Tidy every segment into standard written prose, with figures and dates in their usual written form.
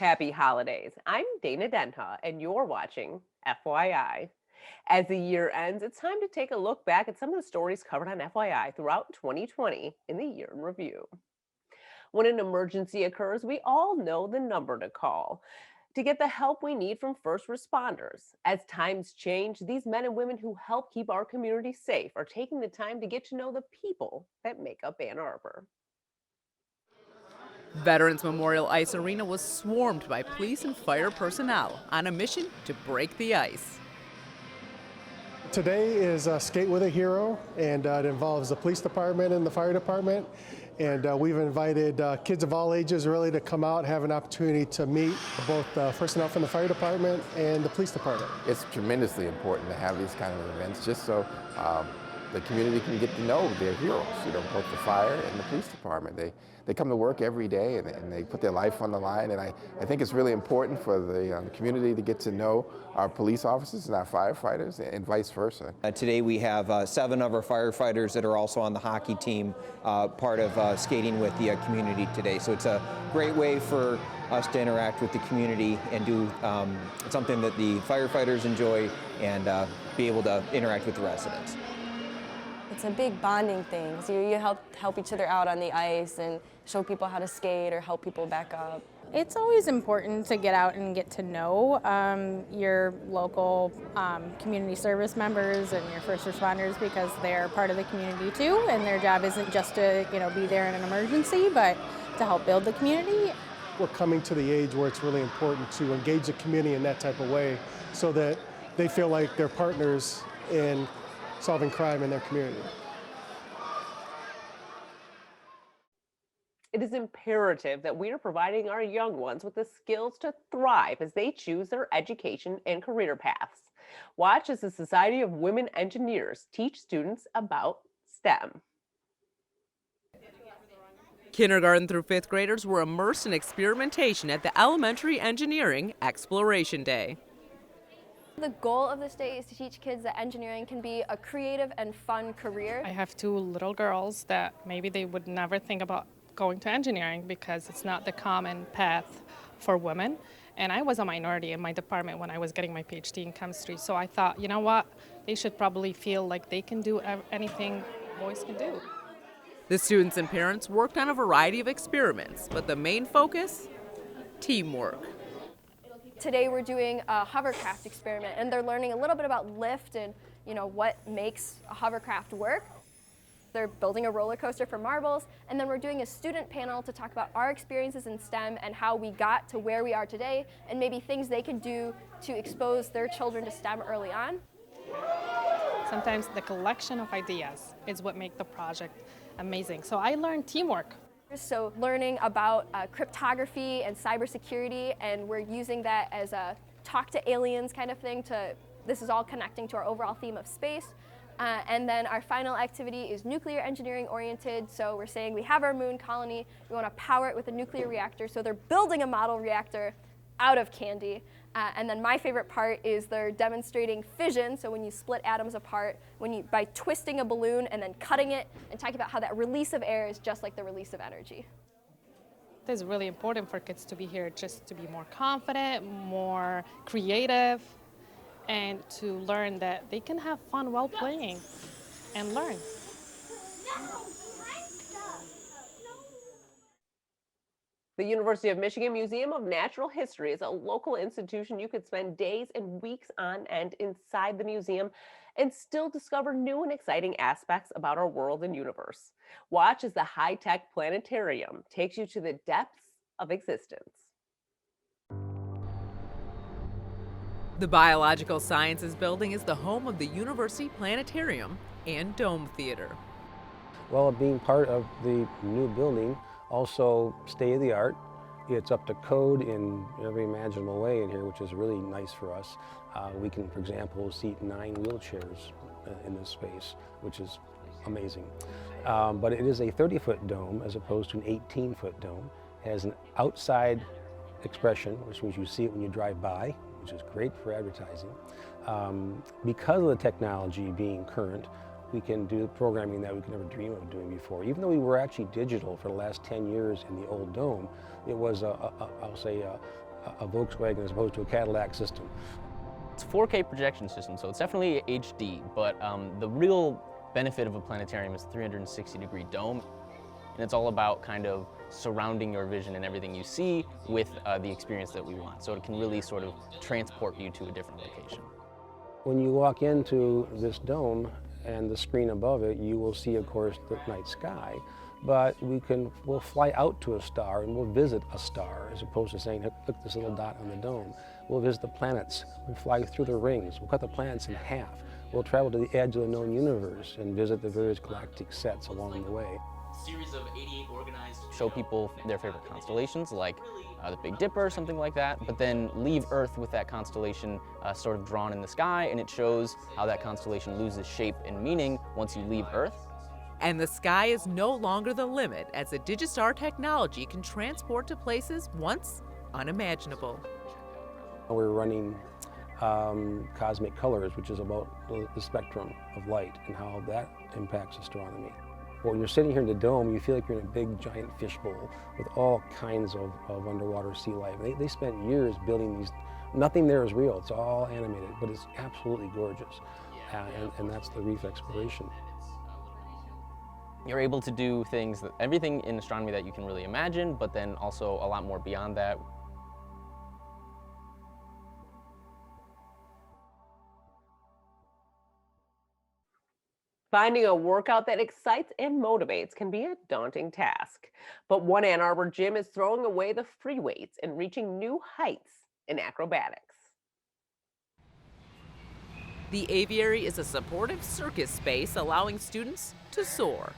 Happy holidays. I'm Dana Denha, and you're watching FYI. As the year ends, it's time to take a look back at some of the stories covered on FYI throughout 2020 in the year in review. When an emergency occurs, we all know the number to call to get the help we need from first responders. As times change, these men and women who help keep our community safe are taking the time to get to know the people that make up Ann Arbor. Veterans Memorial Ice Arena was swarmed by police and fire personnel on a mission to break the ice. Today is Skate with a Hero, and it involves the police department and the fire department. And we've invited kids of all ages really to come out and have an opportunity to meet both personnel from the fire department and the police department. It's tremendously important to have these kind of events just so the community can get to know their heroes, both the fire and the police department. They come to work every day and they put their life on the line, and I think it's really important for the community to get to know our police officers and our firefighters and vice versa. Today we have 7 of our firefighters that are also on the hockey team, part of skating with the community today. So it's a great way for us to interact with the community and do something that the firefighters enjoy and be able to interact with the residents. It's a big bonding thing. So you help each other out on the ice and show people how to skate or help people back up. It's always important to get out and get to know your local community service members and your first responders, because they're part of the community too, and their job isn't just to be there in an emergency, but to help build the community. We're coming to the age where it's really important to engage the community in that type of way so that they feel like they're partners in solving crime in their community. It is imperative that we are providing our young ones with the skills to thrive as they choose their education and career paths. Watch as the Society of Women Engineers teach students about STEM. Kindergarten through 5th graders were immersed in experimentation at the Elementary Engineering Exploration Day. The goal of this day is to teach kids that engineering can be a creative and fun career. I have 2 little girls that maybe they would never think about going to engineering because it's not the common path for women. And I was a minority in my department when I was getting my PhD in chemistry. So I thought, you know what, they should probably feel like they can do anything boys can do. The students and parents worked on a variety of experiments, but the main focus, teamwork. Today we're doing a hovercraft experiment, and they're learning a little bit about lift and what makes a hovercraft work. They're building a roller coaster for marbles, and then we're doing a student panel to talk about our experiences in STEM and how we got to where we are today, and maybe things they can do to expose their children to STEM early on. Sometimes the collection of ideas is what makes the project amazing. So I learned teamwork. So learning about cryptography and cybersecurity, and we're using that as a talk to aliens kind of thing. This is all connecting to our overall theme of space. And then our final activity is nuclear engineering oriented. So we're saying we have our moon colony, we want to power it with a nuclear reactor. So they're building a model reactor out of candy. And then my favorite part is they're demonstrating fission. So when you split atoms apart, by twisting a balloon and then cutting it, and talking about how that release of air is just like the release of energy. It's really important for kids to be here just to be more confident, more creative, and to learn that they can have fun while playing and learn. The University of Michigan Museum of Natural History is a local institution you could spend days and weeks on end inside the museum and still discover new and exciting aspects about our world and universe. Watch as the high-tech planetarium takes you to the depths of existence. The Biological Sciences Building is the home of the University Planetarium and Dome Theater. Well, being part of the new building, also state-of-the-art. It's up to code in every imaginable way in here, which is really nice for us. We can, for example, seat 9 wheelchairs in this space, which is amazing. But it is a 30-foot dome as opposed to an 18-foot dome. It has an outside expression, which means you see it when you drive by, which is great for advertising. Because of the technology being current, we can do programming that we could never dream of doing before. Even though we were actually digital for the last 10 years in the old dome, it was, I'll say, a Volkswagen as opposed to a Cadillac system. It's a 4K projection system, so it's definitely HD, but the real benefit of a planetarium is the 360-degree dome, and it's all about kind of surrounding your vision and everything you see with the experience that we want, so it can really sort of transport you to a different location. When you walk into this dome and the screen above it, you will see, of course, the night sky, but we'll fly out to a star and we'll visit a star, as opposed to saying, look, this little dot on the dome. We'll visit the planets, we'll fly through the rings, we'll cut the planets in half. We'll travel to the edge of the known universe and visit the various galactic sets along the way. Series of 88 organized show people their favorite constellations, like the Big Dipper, something like that, but then leave Earth with that constellation sort of drawn in the sky, and it shows how that constellation loses shape and meaning once you leave Earth. And the sky is no longer the limit, as the Digistar technology can transport to places once unimaginable. We're running cosmic colors, which is about the spectrum of light and how that impacts astronomy. When you're sitting here in the dome, you feel like you're in a big giant fishbowl with all kinds of underwater sea life. They spent years building these. Nothing there is real, it's all animated, but it's absolutely gorgeous. And that's the reef exploration. You're able to do things, everything in astronomy that you can really imagine, but then also a lot more beyond that. Finding a workout that excites and motivates can be a daunting task, but one Ann Arbor gym is throwing away the free weights and reaching new heights in acrobatics. The Aviary is a supportive circus space allowing students to soar.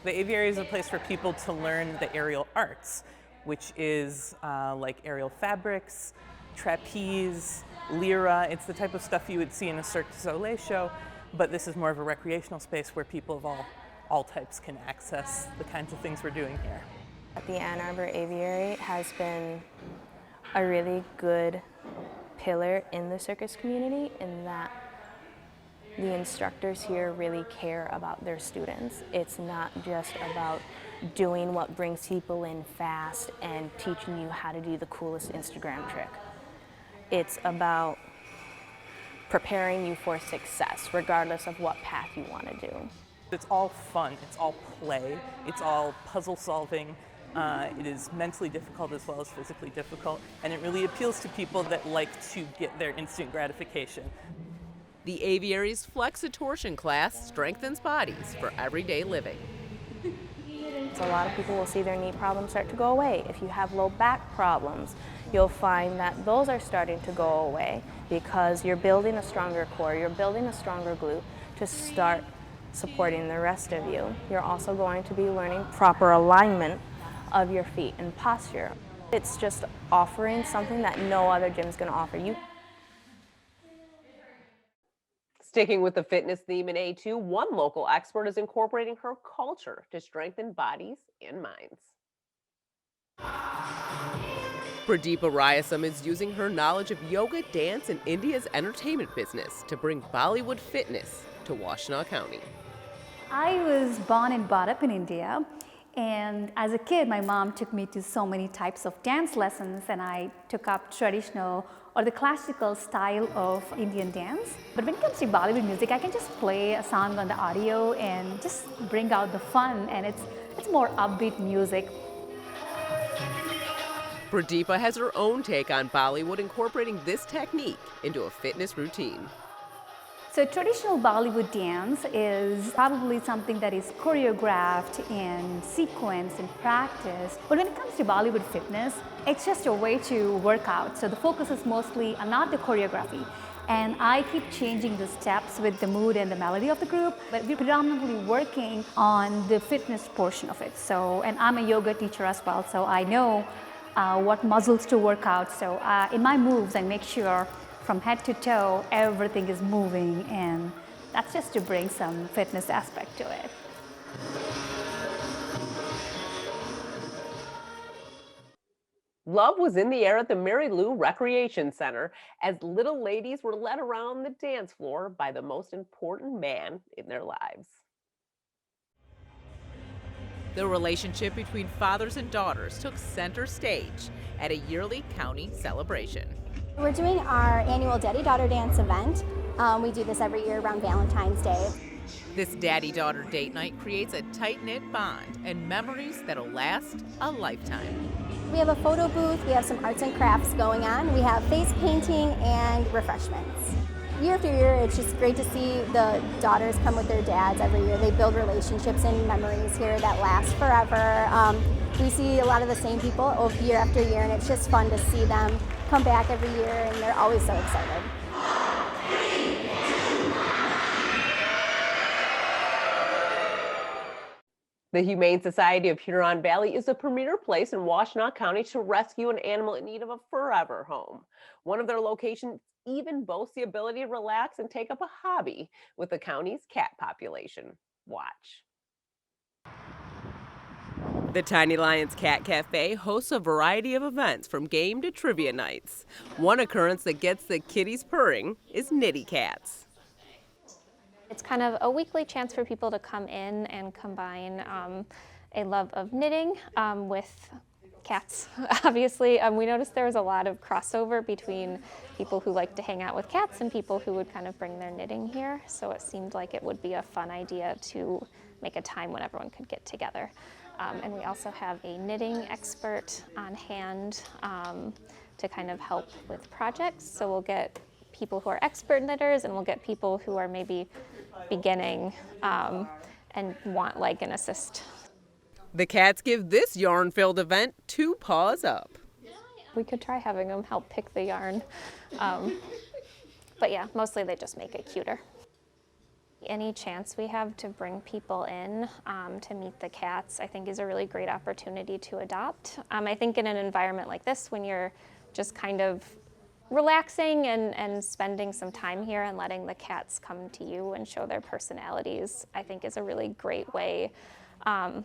The Aviary is a place for people to learn the aerial arts, which is like aerial fabrics, trapeze, lyra. It's the type of stuff you would see in a Cirque du Soleil show, but this is more of a recreational space where people of all types can access the kinds of things we're doing here. The Ann Arbor Aviary has been a really good pillar in the circus community in that the instructors here really care about their students. It's not just about doing what brings people in fast and teaching you how to do the coolest Instagram trick. It's about preparing you for success, regardless of what path you want to do. It's all fun, it's all play, it's all puzzle solving. It is mentally difficult as well as physically difficult, and it really appeals to people that like to get their instant gratification. The Aviary's Flexatortion class strengthens bodies for everyday living. So a lot of people will see their knee problems start to go away. If you have low back problems, you'll find that those are starting to go away because you're building a stronger core, you're building a stronger glute to start supporting the rest of you. You're also going to be learning proper alignment of your feet and posture. It's just offering something that no other gym is going to offer you. Sticking with the fitness theme in A2, one local expert is incorporating her culture to strengthen bodies and minds. Pradeepa Rayasam is using her knowledge of yoga, dance, and India's entertainment business to bring Bollywood Fitness to Washtenaw County. I was born and brought up in India, and as a kid my mom took me to so many types of dance lessons, and I took up traditional or the classical style of Indian dance. But when it comes to Bollywood music, I can just play a song on the audio and just bring out the fun, and it's more upbeat music. Pradeepa has her own take on Bollywood, incorporating this technique into a fitness routine. So traditional Bollywood dance is probably something that is choreographed and sequenced and practiced. But when it comes to Bollywood fitness, it's just a way to work out. So the focus is mostly on not the choreography. And I keep changing the steps with the mood and the melody of the group, but we're predominantly working on the fitness portion of it. So, and I'm a yoga teacher as well, so I know what muscles to work out. So in my moves, I make sure from head to toe, everything is moving, and that's just to bring some fitness aspect to it. Love was in the air at the Mary Lou Recreation Center as little ladies were led around the dance floor by the most important man in their lives. The relationship between fathers and daughters took center stage at a yearly county celebration. We're doing our annual Daddy Daughter Dance event. We do this every year around Valentine's Day. This daddy-daughter date night creates a tight-knit bond and memories that'll last a lifetime. We have a photo booth, we have some arts and crafts going on, we have face painting and refreshments. Year after year, it's just great to see the daughters come with their dads every year. They build relationships and memories here that last forever. We see a lot of the same people year after year, and it's just fun to see them come back every year, and they're always so excited. The Humane Society of Huron Valley is a premier place in Washtenaw County to rescue an animal in need of a forever home. One of their locations even boasts the ability to relax and take up a hobby with the county's cat population. Watch. The Tiny Lions Cat Cafe hosts a variety of events from game to trivia nights. One occurrence that gets the kitties purring is Knitty Cats. It's kind of a weekly chance for people to come in and combine a love of knitting with cats, obviously. We noticed there was a lot of crossover between people who like to hang out with cats and people who would kind of bring their knitting here. So it seemed like it would be a fun idea to make a time when everyone could get together. And we also have a knitting expert on hand to kind of help with projects. So we'll get people who are expert knitters and we'll get people who are maybe beginning and want like an assist. The cats give this yarn-filled event 2 paws up. We could try having them help pick the yarn. But yeah, mostly they just make it cuter. Any chance we have to bring people in to meet the cats, I think is a really great opportunity to adopt. I think in an environment like this, when you're just kind of relaxing and spending some time here and letting the cats come to you and show their personalities, I think is a really great way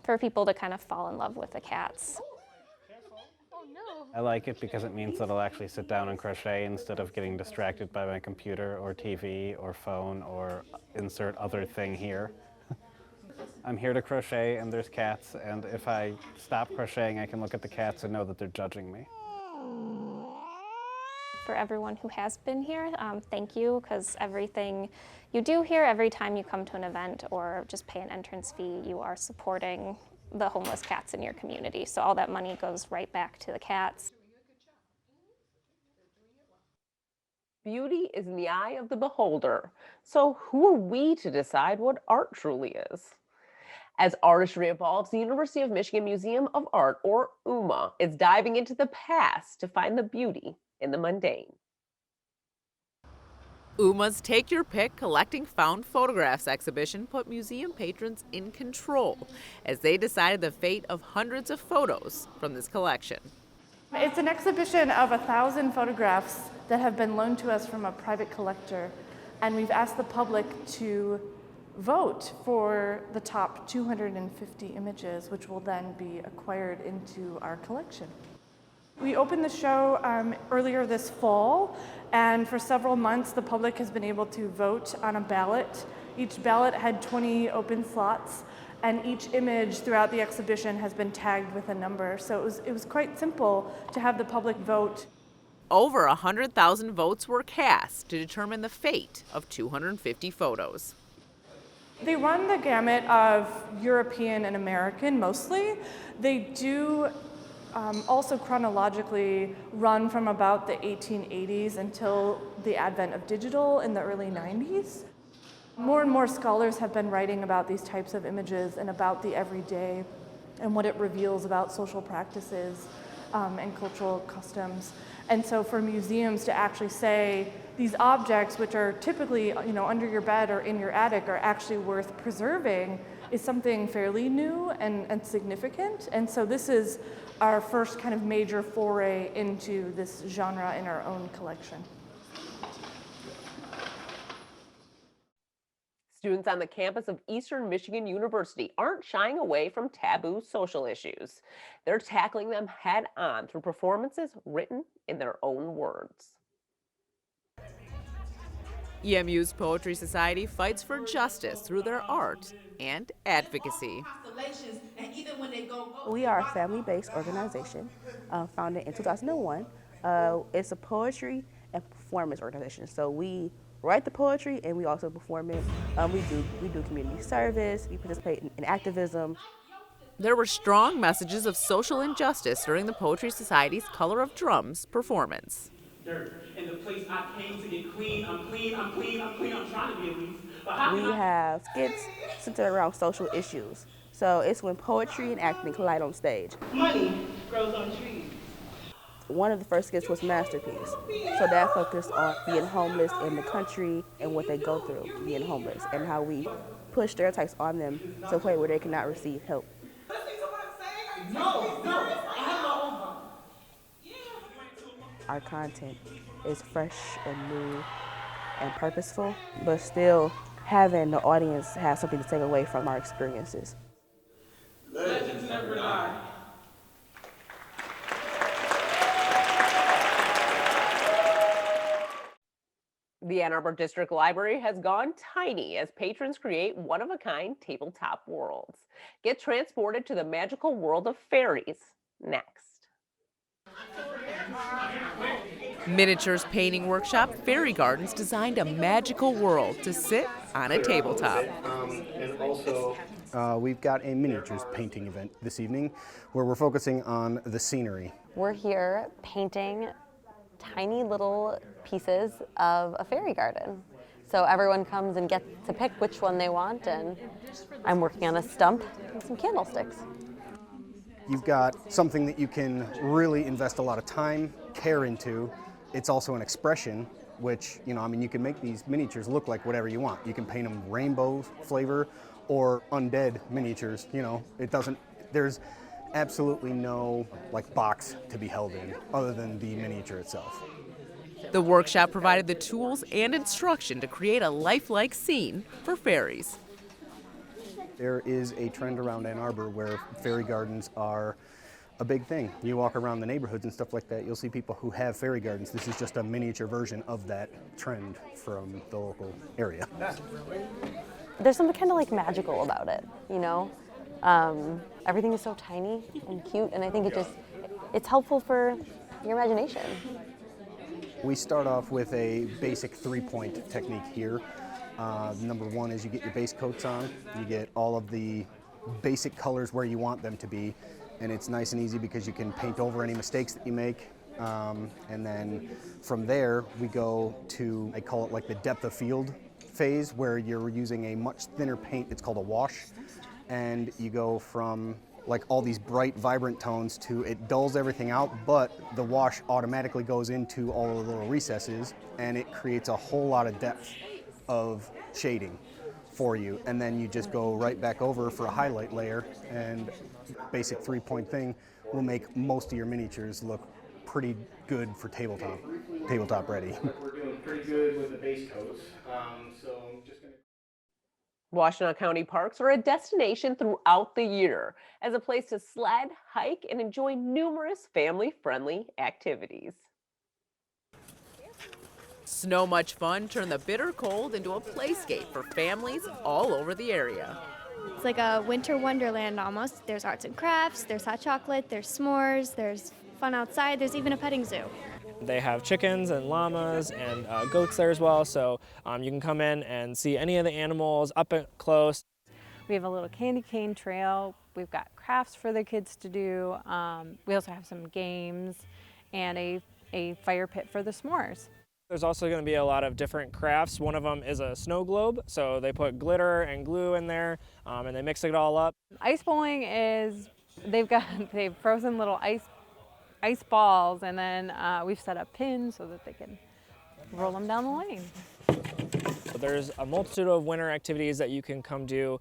for people to kind of fall in love with the cats. I like it because it means that I'll actually sit down and crochet instead of getting distracted by my computer or TV or phone or insert other thing here. I'm here to crochet and there's cats, and if I stop crocheting I can look at the cats and know that they're judging me. For everyone who has been here, thank you, because everything you do here, every time you come to an event or just pay an entrance fee, you are supporting the homeless cats in your community. So all that money goes right back to the cats. Beauty is in the eye of the beholder. So who are we to decide what art truly is? As artistry evolves, the University of Michigan Museum of Art, or UMMA, is diving into the past to find the beauty in the mundane. UMMA's Take Your Pick Collecting Found Photographs exhibition put museum patrons in control as they decided the fate of hundreds of photos from this collection. It's an exhibition of 1,000 photographs that have been loaned to us from a private collector, and we've asked the public to vote for the top 250 images, which will then be acquired into our collection. We opened the show earlier this fall, and for several months the public has been able to vote on a ballot. Each ballot had 20 open slots, and each image throughout the exhibition has been tagged with a number. So it was quite simple to have the public vote. Over 100,000 votes were cast to determine the fate of 250 photos. They run the gamut of European and American mostly. They do also chronologically run from about the 1880s until the advent of digital in the early 90s. More and more scholars have been writing about these types of images and about the everyday and what it reveals about social practices and cultural customs. And so for museums to actually say these objects, which are typically under your bed or in your attic, are actually worth preserving is something fairly new and significant. And so this is our first kind of major foray into this genre in our own collection. Students on the campus of Eastern Michigan University aren't shying away from taboo social issues. They're tackling them head on through performances written in their own words. EMU's Poetry Society fights for justice through their art and advocacy. We are a family-based organization founded in 2001. It's a poetry and performance organization. So we write the poetry and we also perform it. We do community service. We participate in activism. There were strong messages of social injustice during the Poetry Society's Color of Drums performance. In the place I came to get clean, I'm clean, I'm clean, I'm clean, I'm trying to be at least. We have skits centered around social issues. So it's when poetry and acting collide on stage. Money grows on trees. One of the first skits was Masterpiece. So that focused on being homeless in the country and what they go through being homeless and how we push stereotypes on them to a point where they cannot receive help. Our content is fresh and new and purposeful, but still having the audience have something to take away from our experiences. Legends never die. The Ann Arbor District Library has gone tiny as patrons create one-of-a-kind tabletop worlds. Get transported to the magical world of fairies next. Miniatures painting workshop Fairy Gardens designed a magical world to sit on a tabletop. And also, we've got a miniatures painting event this evening where we're focusing on the scenery. We're here painting tiny little pieces of a fairy garden. So everyone comes and gets to pick which one they want, and I'm working on a stump and some candlesticks. You've got something that you can really invest a lot of time, care into. It's also an expression, which, you can make these miniatures look like whatever you want. You can paint them rainbow flavor or undead miniatures, there's absolutely no box to be held in other than the miniature itself. The workshop provided the tools and instruction to create a lifelike scene for fairies. There is a trend around Ann Arbor where fairy gardens are a big thing. You walk around the neighborhoods and stuff like that, you'll see people who have fairy gardens. This is just a miniature version of that trend from the local area. There's something kind of magical about it, Everything is so tiny and cute, and I think it's helpful for your imagination. We start off with a basic three-point technique here. Number one is you get your base coats on, you get all of the basic colors where you want them to be, and it's nice and easy because you can paint over any mistakes that you make. And then from there, we go to, I call it the depth of field phase, where you're using a much thinner paint. It's called a wash. And you go from all these bright, vibrant tones to it dulls everything out, but the wash automatically goes into all the little recesses, and it creates a whole lot of depth of shading for you. And then you just go right back over for a highlight layer, and basic three-point thing will make most of your miniatures look pretty good for tabletop ready. We're doing pretty good with the base coats, so I'm just going to... Washtenaw County Parks are a destination throughout the year as a place to sled, hike, and enjoy numerous family-friendly activities. Snow Much Fun turned the bitter cold into a playscape for families all over the area. It's like a winter wonderland almost. There's arts and crafts, there's hot chocolate, there's s'mores, there's fun outside, there's even a petting zoo. They have chickens and llamas and goats there as well, so you can come in and see any of the animals up close. We have a little candy cane trail. We've got crafts for the kids to do. We also have some games and a fire pit for the s'mores. There's also going to be a lot of different crafts. One of them is a snow globe, so they put glitter and glue in there and they mix it all up. Ice bowling is, they've frozen little ice balls, and then we've set up pins so that they can roll them down the lane. There's a multitude of winter activities that you can come do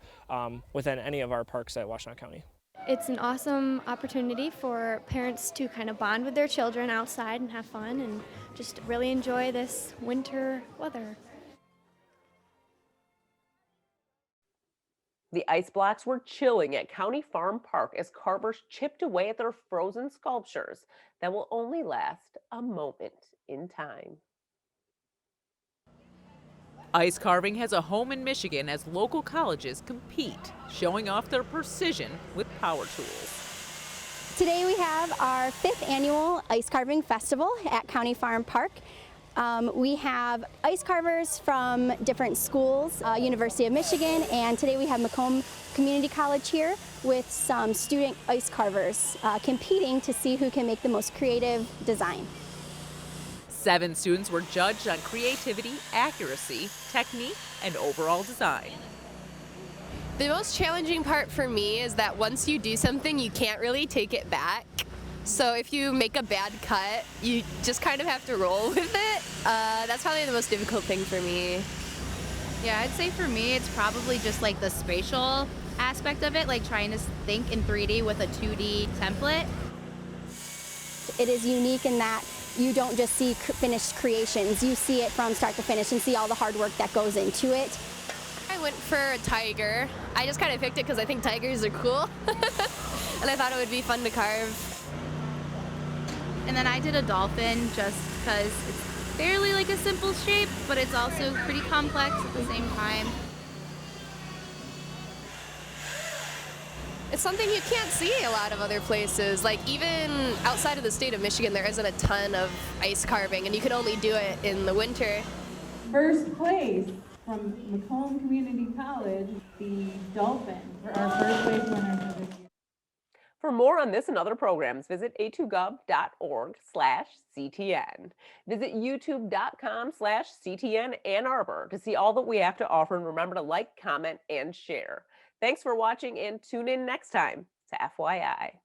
within any of our parks at Washtenaw County. It's an awesome opportunity for parents to kind of bond with their children outside and have fun and just really enjoy this winter weather. The ice blocks were chilling at County Farm Park as carvers chipped away at their frozen sculptures that will only last a moment in time. Ice carving has a home in Michigan as local colleges compete, showing off their precision with power tools. Today we have our 5th annual Ice Carving Festival at County Farm Park. We have ice carvers from different schools, University of Michigan, and today we have Macomb Community College here with some student ice carvers competing to see who can make the most creative design. 7 students were judged on creativity, accuracy, technique, and overall design. The most challenging part for me is that once you do something, you can't really take it back. So if you make a bad cut, you just kind of have to roll with it. That's probably the most difficult thing for me. Yeah, I'd say for me, it's probably just like the spatial aspect of it, like trying to think in 3D with a 2D template. It is unique in that you don't just see finished creations, you see it from start to finish and see all the hard work that goes into it. I went for a tiger. I just kind of picked it because I think tigers are cool. And I thought it would be fun to carve. And then I did a dolphin just because it's fairly like a simple shape, but it's also pretty complex at the same time. It's something you can't see a lot of other places. Like even outside of the state of Michigan, there isn't a ton of ice carving, and you can only do it in the winter. First place from Macomb Community College, the dolphin, for our first place winner for this year. For more on this and other programs, visit a2gov.org/CTN. Visit youtube.com/CTN Ann Arbor to see all that we have to offer, and remember to like, comment, and share. Thanks for watching, and tune in next time to FYI.